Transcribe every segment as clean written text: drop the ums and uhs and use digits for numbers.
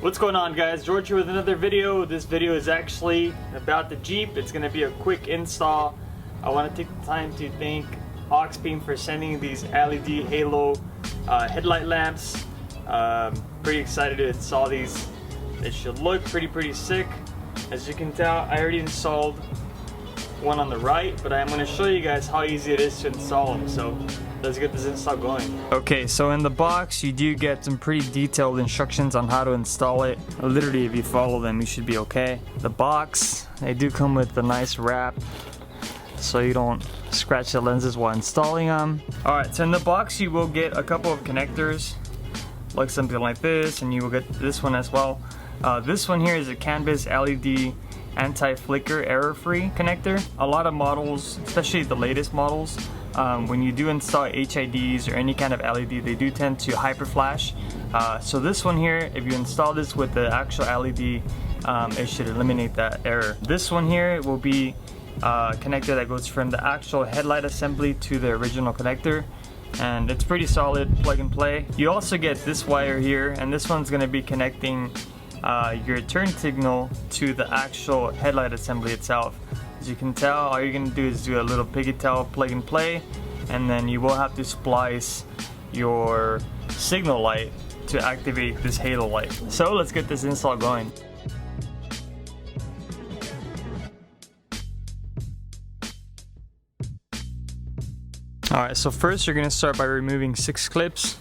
What's going on, guys? George here with another video. This video is actually about the Jeep. It's going to be a quick install. I want to take the time to thank Auxbeam for sending these LED halo headlight lamps. Pretty excited to install these. They should look pretty sick. As you can tell, I already installed one on the right, but I'm going to show you guys how easy it is to install them. So let's get this install going. Okay, so in the box you do get some pretty detailed instructions on how to install it. Literally, if you follow them, you should be okay. The box, they do come with a nice wrap so you don't scratch the lenses while installing them. Alright, so in the box you will get a couple of connectors, like something like this, and you will get this one as well. This one here is a canvas LED anti-flicker error-free connector. A lot of models, especially the latest models, when you do install HIDs or any kind of LED, they do tend to hyper flash. So this one here, if you install this with the actual LED, it should eliminate that error. This one here will be a connector that goes from the actual headlight assembly to the original connector, and it's pretty solid, plug and play. You also get this wire here, and this one's going to be connecting your turn signal to the actual headlight assembly itself. As you can tell, all you're going to do is do a little pigtail plug and play, and then you will have to splice your signal light to activate this halo light. So let's get this install going. Alright, so first you're going to start by removing 6 clips.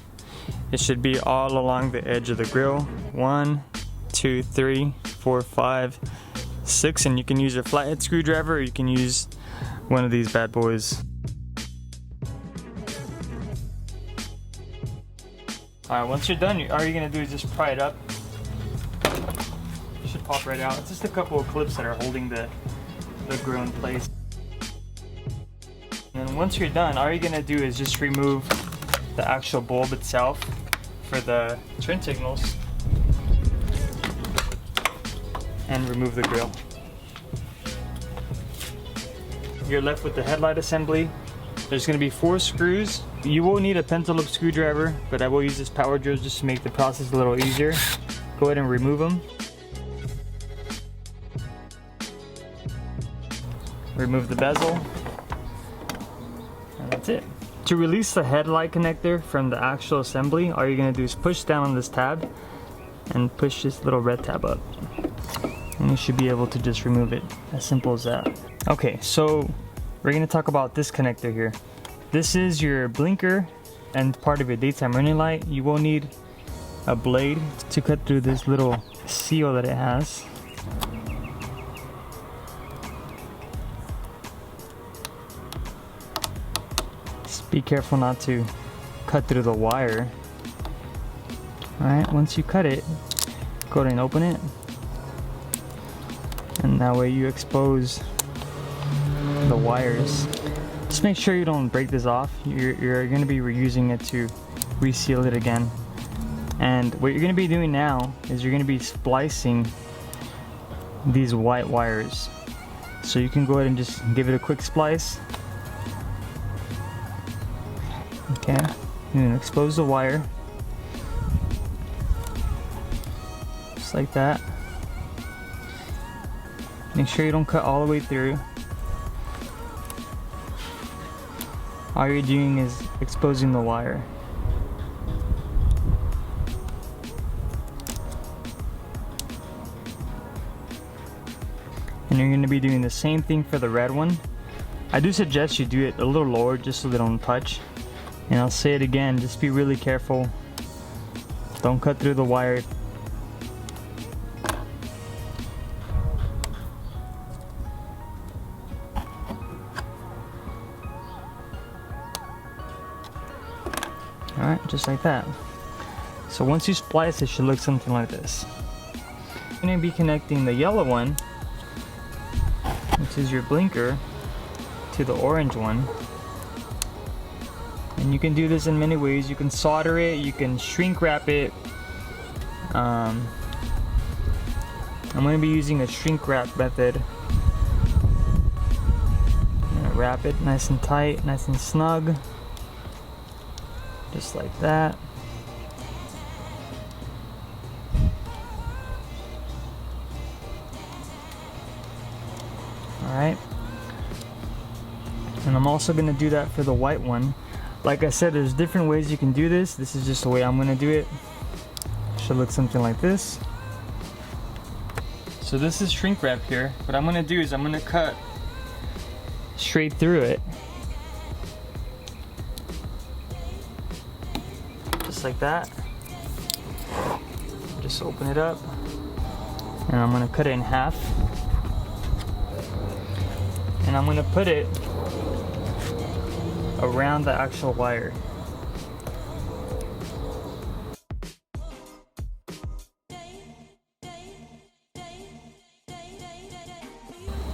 It should be all along the edge of the grill. 1, 2, 3, 4, 5, 6, and you can use a flathead screwdriver, or you can use one of these bad boys. Alright, once you're done, all you're going to do is just pry it up. It should pop right out. It's just a couple of clips that are holding the grill in place. And then once you're done, all you're going to do is just remove the actual bulb itself for the turn signals and remove the grill. You're left with the headlight assembly. There's going to be 4 screws. You will need a pencil-up screwdriver, but I will use this power drill just to make the process a little easier. Go ahead and remove them. Remove the bezel. And that's it. To release the headlight connector from the actual assembly, all you're going to do is push down on this tab and push this little red tab up, and you should be able to just remove it. As simple as that. Okay, so we're going to talk about this connector here. This is your blinker and part of your daytime running light. You will need a blade to cut through this little seal that it has. Just be careful not to cut through the wire. Alright, once you cut it, go ahead and open it, and that way you expose the wires. Just make sure you don't break this off. You're going to be reusing it to reseal it again. And what you're going to be doing now is you're going to be splicing these white wires. So you can go ahead and just give it a quick splice. Okay, and then expose the wire. Just like that. Make sure you don't cut all the way through. All you're doing is exposing the wire. And you're going to be doing the same thing for the red one. I do suggest you do it a little lower just so they don't touch. And I'll say it again, just be really careful. Don't cut through the wire. Alright, just like that. So once you splice, it should look something like this. You're going to be connecting the yellow one, which is your blinker, to the orange one. And you can do this in many ways. You can solder it, you can shrink wrap it. I'm going to be using a shrink wrap method. I'm going to wrap it nice and tight, nice and snug. Just like that. Alright. And I'm also going to do that for the white one. Like I said, there's different ways you can do this. This is just the way I'm going to do it. Should look something like this. So this is shrink wrap here. What I'm going to do is I'm going to cut straight through it. Just like that. Just open it up. And I'm going to cut it in half. And I'm going to put it around the actual wire.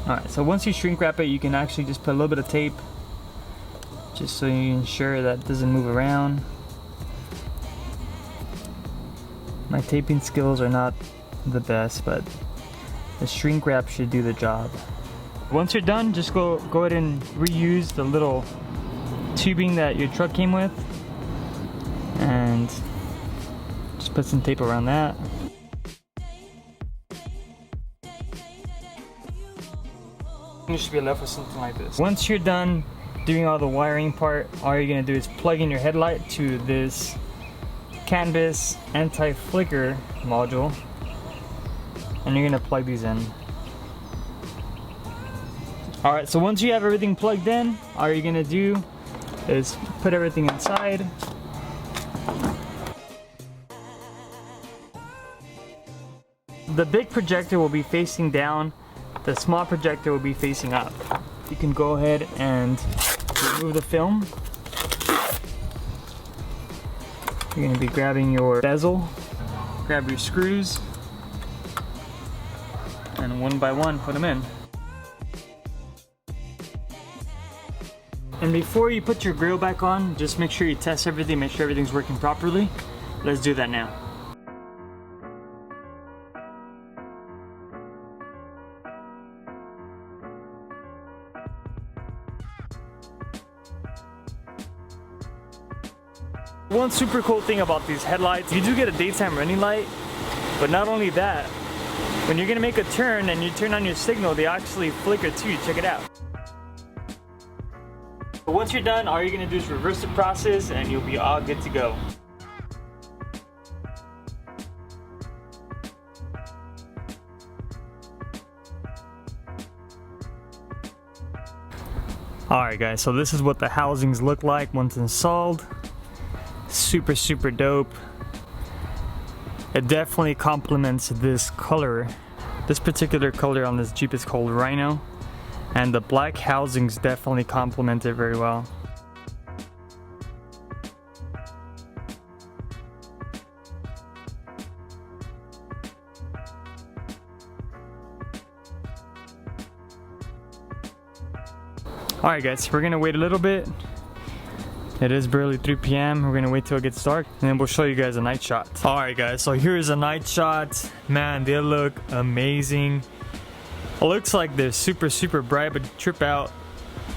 Alright, so once you shrink wrap it, you can actually just put a little bit of tape just so you ensure that it doesn't move around. My taping skills are not the best, but the shrink wrap should do the job. Once you're done, just go ahead and reuse the little tubing that your truck came with and just put some tape around that. You should be left with something like this. Once you're done doing all the wiring part, all you're gonna do is plug in your headlight to this canvas anti-flicker module, and you're gonna plug these in. Alright, so once you have everything plugged in, all you're gonna do is put everything inside. The big projector will be facing down, the small projector will be facing up. You can go ahead and remove the film. You're going to be grabbing your bezel, grab your screws, and one by one put them in. And before you put your grill back on, just make sure you test everything, make sure everything's working properly. Let's do that now. One super cool thing about these headlights, you do get a daytime running light, but not only that, when you're gonna make a turn and you turn on your signal, they actually flicker too. Check it out. But once you're done, all you're gonna do is reverse the process and you'll be all good to go. Alright guys, so this is what the housings look like once installed. Super dope. It definitely complements this color. This particular color on this Jeep is called Rhino, and the black housings definitely complement it very well. Alright guys, we're gonna wait a little bit. It is barely 3 p.m. We're gonna wait till it gets dark and then we'll show you guys a night shot. Alright guys, so here's a night shot. Man, they look amazing. It looks like they're super bright, but trip out.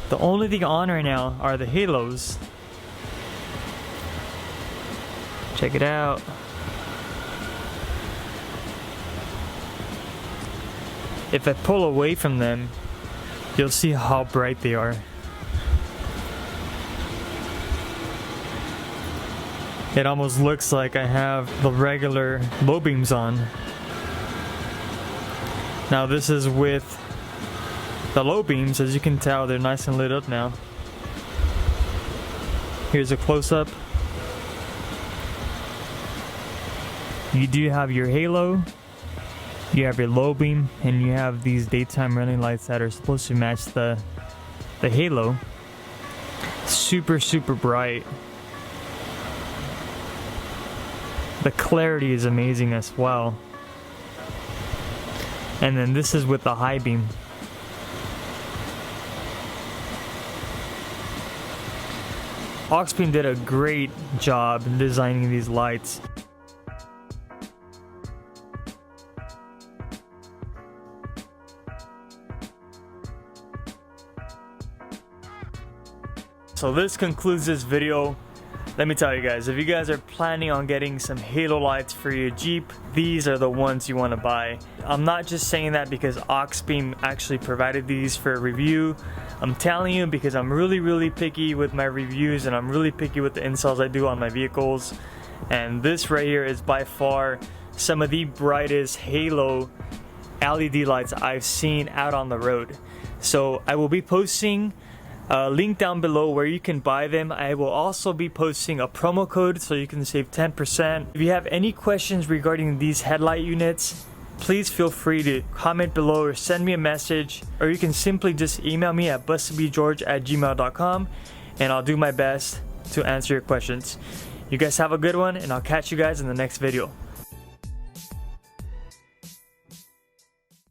The only thing on right now are the halos. Check it out. If I pull away from them, you'll see how bright they are. It almost looks like I have the regular low beams on. Now this is with the low beams. As you can tell, they're nice and lit up now. Here's a close-up. You do have your halo, you have your low beam, and you have these daytime running lights that are supposed to match the halo. Super bright. The clarity is amazing as well. And then this is with the high beam. Auxbeam did a great job in designing these lights. So this concludes this video. Let me tell you guys, if you guys are planning on getting some halo lights for your Jeep, these are the ones you want to buy. I'm not just saying that because Auxbeam actually provided these for a review. I'm telling you because I'm really picky with my reviews, and I'm really picky with the installs I do on my vehicles. And this right here is by far some of the brightest halo LED lights I've seen out on the road. So I will be posting a link down below where you can buy them. I will also be posting a promo code so you can save 10%. If you have any questions regarding these headlight units, please feel free to comment below or send me a message, or you can simply just email me at bustedbegeorge@gmail.com and I'll do my best to answer your questions. You guys have a good one, and I'll catch you guys in the next video.